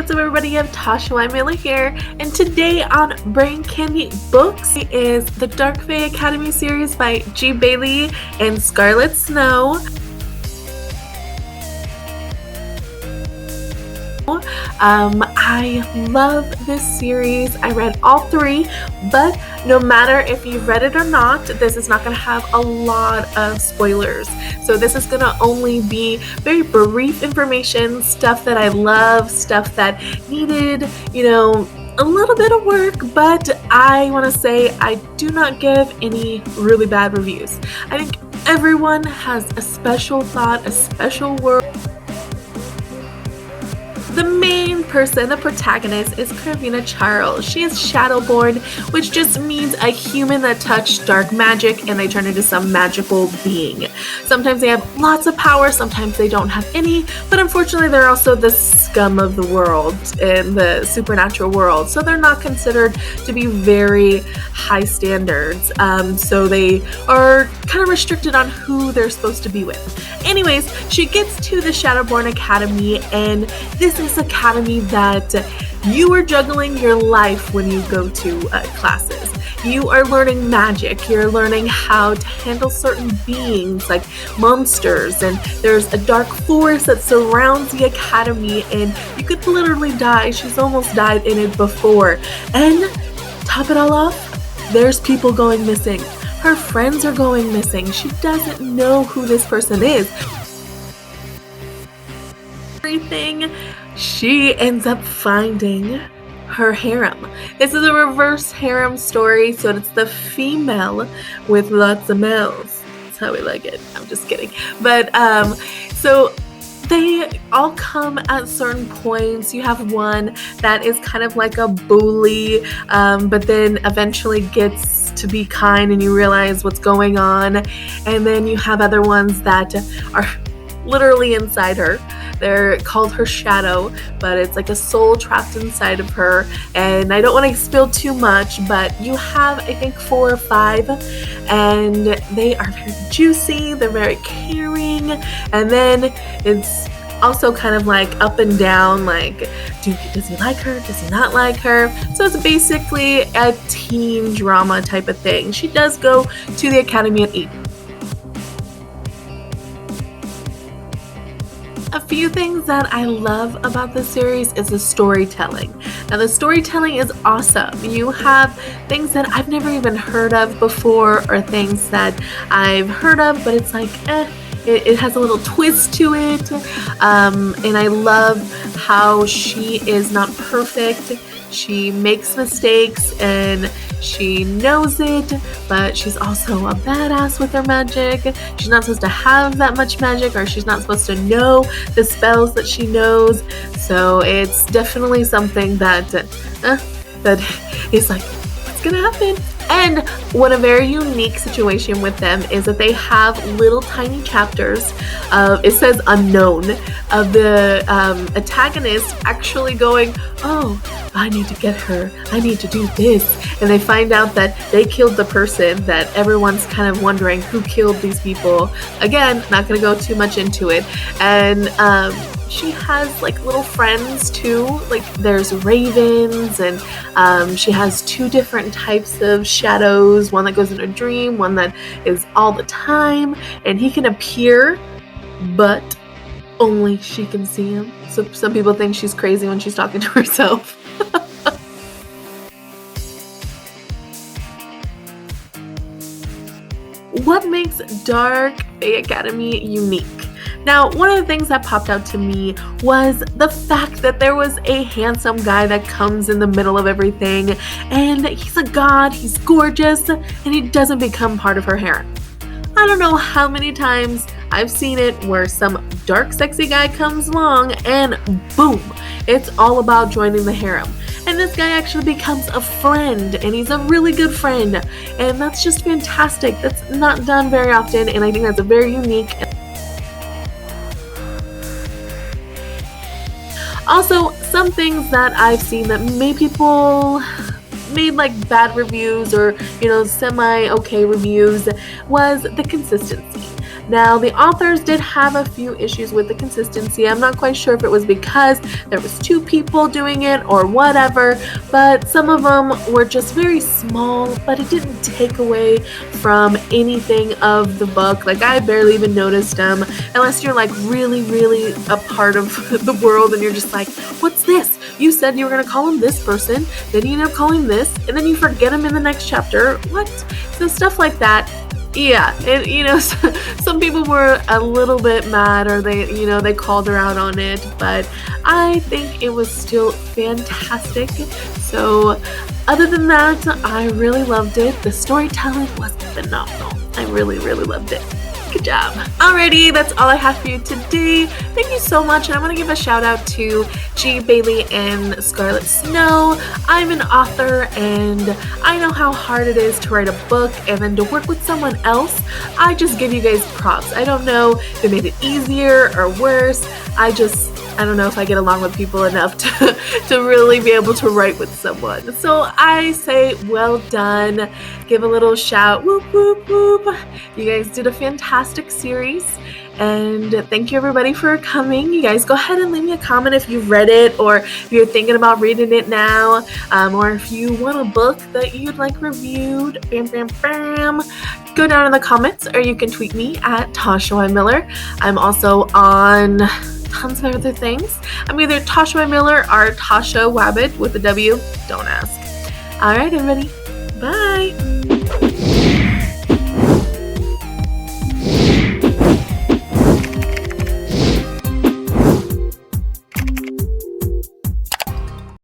what's up everybody, I'm ToshaYMiller here, and today on Brain Candy Books is the Dark Fae Academy Series by G. Bailey and Scarlett Snow. I love this series. I read all three, but no matter if you've read it or not, this is not going to have a lot of spoilers. So this is going to only be very brief information, stuff that I love, stuff that needed, a little bit of work, but I want to say I do not give any really bad reviews. I think everyone has a special thought, a special word. The main person, the protagonist, is Carvina Charles. She is Shadowborn, which just means a human that touched dark magic and they turn into some magical being. Sometimes they have lots of power, sometimes they don't have any, but unfortunately they're also the scum of the world in the supernatural world, so they're not considered to be very high standards. So they are kind of restricted on who they're supposed to be with. Anyways, she gets to the Shadowborn Academy, and this is academy that you are juggling your life when you go to classes. You are learning magic, you're learning how to handle certain beings like monsters, and there's a dark force that surrounds the academy and you could literally die. She's almost died in it before. And top it all off, there's people going missing. Her friends are going missing. She doesn't know who this person is. Everything, she ends up finding her harem. This is a reverse harem story, so it's the female with lots of males. That's how we like it. I'm just kidding. But so they all come at certain points. You have one that is kind of like a bully, but then eventually gets to be kind and you realize what's going on. And then you have other ones that are literally inside her. They're called her shadow, but it's like a soul trapped inside of her. And I don't want to spill too much, but you have, I think, 4 or 5, and they are very juicy. They're very caring. And then it's also kind of like up and down, like does he like her, does he not like her? So it's basically a teen drama type of thing. She does go to the academy at 8. A few things that I love about this series is the storytelling. Now the storytelling is awesome. You have things that I've never even heard of before, or things that I've heard of, but it's like, it has a little twist to it. And I love how she is not perfect. She makes mistakes and she knows it, but she's also a badass with her magic. She's not supposed to have that much magic, or she's not supposed to know the spells that she knows. So it's definitely something that is like, what's gonna happen? And what a very unique situation with them is that they have little tiny chapters of, it says unknown, of the antagonist actually going, oh, I need to get her, I need to do this. And they find out that they killed the person that everyone's kind of wondering who killed these people. Again, not going to go too much into it. And she has like little friends too, like there's ravens, and she has 2 different types of shadows, one that goes in a dream, one that is all the time, and he can appear, but only she can see him. So some people think she's crazy when she's talking to herself. What makes Dark Fae Academy unique? Now, one of the things that popped out to me was the fact that there was a handsome guy that comes in the middle of everything, and he's a god, he's gorgeous, and he doesn't become part of her harem. I don't know how many times I've seen it where some dark, sexy guy comes along and boom, it's all about joining the harem. And this guy actually becomes a friend, and he's a really good friend, and that's just fantastic. That's not done very often, and I think that's a very unique. Also, some things that I've seen that made people made like bad reviews or semi-okay reviews was the consistency. Now, the authors did have a few issues with the consistency. I'm not quite sure if it was because there was 2 people doing it or whatever, but some of them were just very small, but it didn't take away from anything of the book. Like, I barely even noticed them, unless you're like really, really a part of the world and you're just like, what's this? You said you were going to call him this person, then you end up calling this, and then you forget him in the next chapter. What? So stuff like that. Yeah, and some people were a little bit mad, or they called her out on it, but I think it was still fantastic. So other than that, I really loved it. The storytelling was phenomenal. I really, really loved it. Good job. Alrighty, that's all I have for you today. Thank you so much, and I want to give a shout out to G. Bailey and Scarlett Snow. I'm an author, and I know how hard it is to write a book and then to work with someone else. I just give you guys props. I don't know if it made it easier or worse. I don't know if I get along with people enough to really be able to write with someone. So I say well done. Give a little shout. Whoop, whoop, whoop. You guys did a fantastic series. And thank you everybody for coming. You guys go ahead and leave me a comment if you've read it, or if you're thinking about reading it now, or if you want a book that you'd like reviewed. Bam, bam, bam. Go down in the comments, or you can tweet me at ToshaYMiller. I'm also on tons of other things. I'm either ToshaYMiller or Tosha Wabbit with a W. Don't ask. Alright, everybody. Bye.